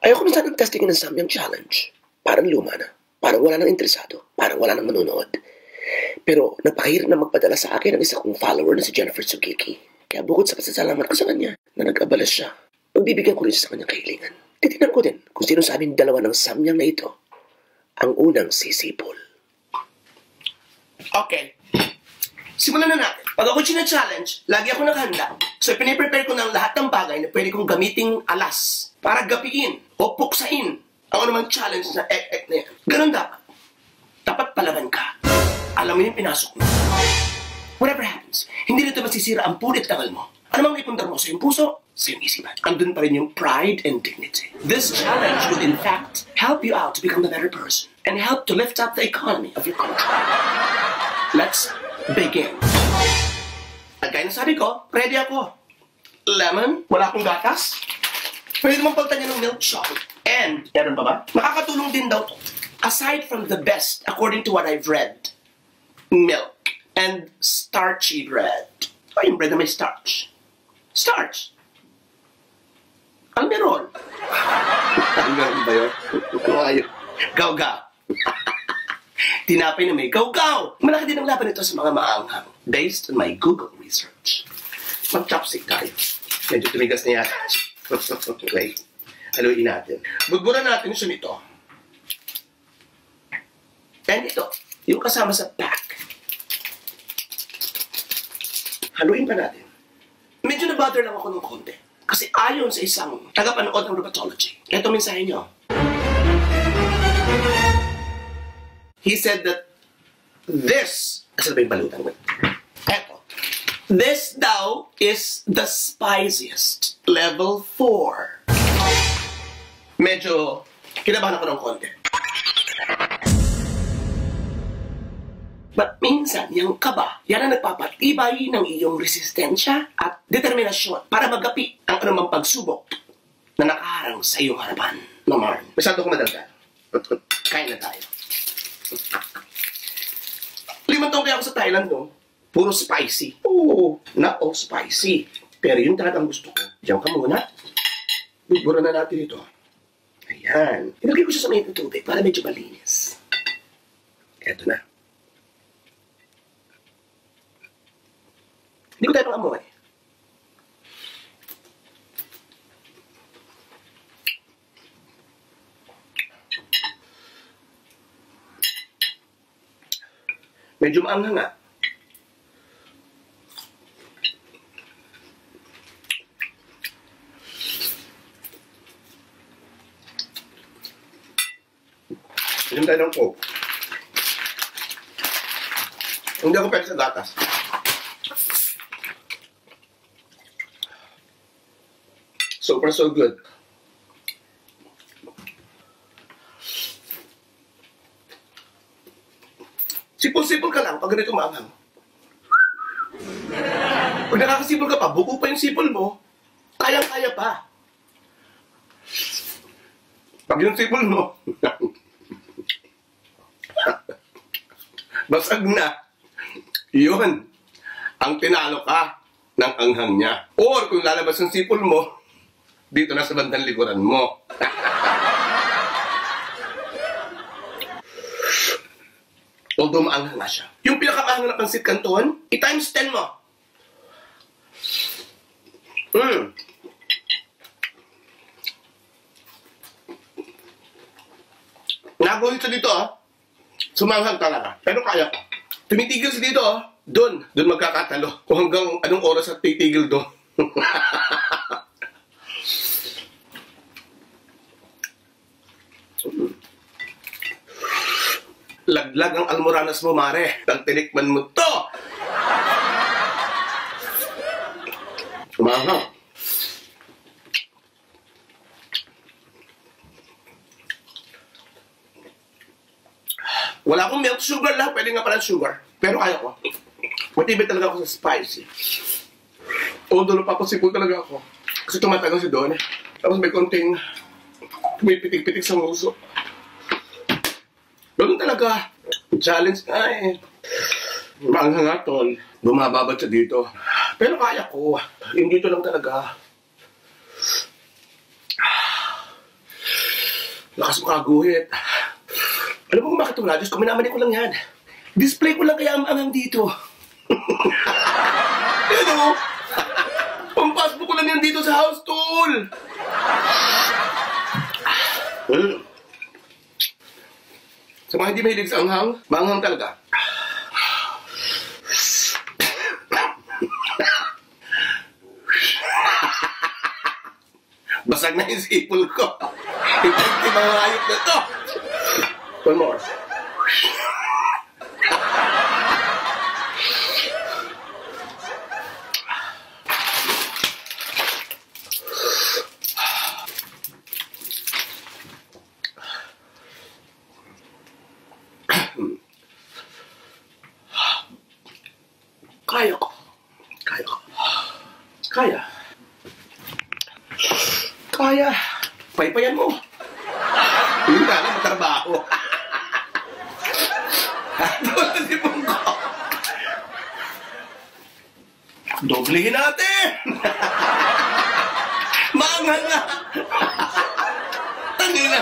Ayoko na sanang testingin ng Samyang Challenge. Parang luma na. Parang wala nang interesado. Parang wala nang manonood. Pero napakahirap na magpadala sa akin ng isa kong follower na si Jennifer Sugiki. Kaya bukod sa pasasalamat ko sa kanya na nag-abala siya, pagbibigyan ko rin siya sa kanyang kahilingan. Titignan ko din kung sino sa aming dalawa ng Samyang na ito ang unang sisipol. Okay. Simulan na natin. Pag ako challenge, lagi ako nakahanda. So, piniprepare ko ng lahat ng bagay na pwede kong gamiting alas para gapiin o puksain ang anumang challenge na ek-ek na yan. Ganun dapat. Dapat palaban ka. Alam mo yung pinasok mo. Whatever happens, hindi nito masisira ang pulit tagal mo. Ano mang ipundar mo sa iyong puso, sa iyong isipan. Andun pa rin yung pride and dignity. This challenge would in fact help you out to become a better person and help to lift up the economy of your country. Let's begin. At gaya na sabi ko, ready ako. Lemon, wala akong gatas. Pwede naman pagtanya ng milk chocolate. And, meron pa ba? Makakatulong din daw to. Aside from the best, according to what I've read, milk and starchy bread. O yung bread na may starch. Starch. Almerol. Almerol ba yun? Ayaw. Gaw-gaw. Tinapay na may gaw-gaw. Malaki din ang laban ito sa mga maanghang. Based on my Google research. Mag-chopstick tayo. Medyo tumigas na yata. Wait. Haluin natin. Bugburan natin siya nito. And ito, yung kasama sa pack. Haluin pa natin. Medyo na-bother lang ako ng konti. Kasi ayon sa isang tagapanood ng Rheumatology, ito mensahe niyo. He said that this, asa ba yung balutan? Eto. This daw is the spiciest. Level 4. Medyo kinabahan ako ng konti. But minsan, yung kaba, yan ang nagpapatibay ng iyong resistensya at determinasyon para magapi ang anumang pagsubok na nakaharang sa iyong harapan. Naman. Masyado ko madagdag. Kain na tayo. 5 taong kaya ako sa Thailand, no? Puro spicy. Oo, not all spicy. Pero yun talagang gusto ko. Diyan ka muna. Bubura na natin ito. Ayan. Ilagay ko siya sa mainit ng tubig para medyo malinis. Eto na. Hindi ko tayo pang amoy. Medyo maanghang nga. Inom tayo ng Coke. Hindi ako pwede sa gatas. So far, so good. Sipol-sipol ka lang pag ganito maanghang. Pag nakakasipol ka pa, buko pa yung sipol mo, kayang-kaya pa. Pag yung sipol mo, basag na. Yun, ang tinalo ka ng anghang niya. Or kung lalabas yung sipol mo, dito na sa bandang likuran mo. Although maanghang nga siya. Yung pinakamaanghang na pansit canton, i-times 10 mo. Nagulit siya dito, sumanghang talaga. Pero kaya ko. Tumitigil siya dito, doon magkakatalo. Kung hanggang anong oras at titigil doon. Laglag ang almoranas mo, mare. Nang tinikman mo to. Mahal. Wala akong milk sugar lang. Pwede nga pala sugar. Pero kaya ko. Matibay talaga ako sa spicy. Although napapasipol talaga ako. Kasi tumatagal si Don. Tapos may konting tumipitik-pitik sa nguso. Ganun talaga. Challenge nga eh. Maanghang nga tol. Bumababad siya dito. Pero kaya ko. Yung dito lang talaga. Lakas mo kaguhit. Alam mo kung bakit wala? Diyos ko, minamanin ko lang yan. Display ko lang kaya ang angang dito. Ano? Pampasbo ko lang yan dito sa house tool. Sa mga hindi mahilig sa anghang, maanghang talaga. Basag na yung sipol ko. Hindi mga hayop na to. One more. Kaya ko. Kaya ko. Kaya. Kaya. Paypayan mo. Hindi ka na matrabaho. Doon si Bungo. Doblehin natin. Maanghang na. Tangina.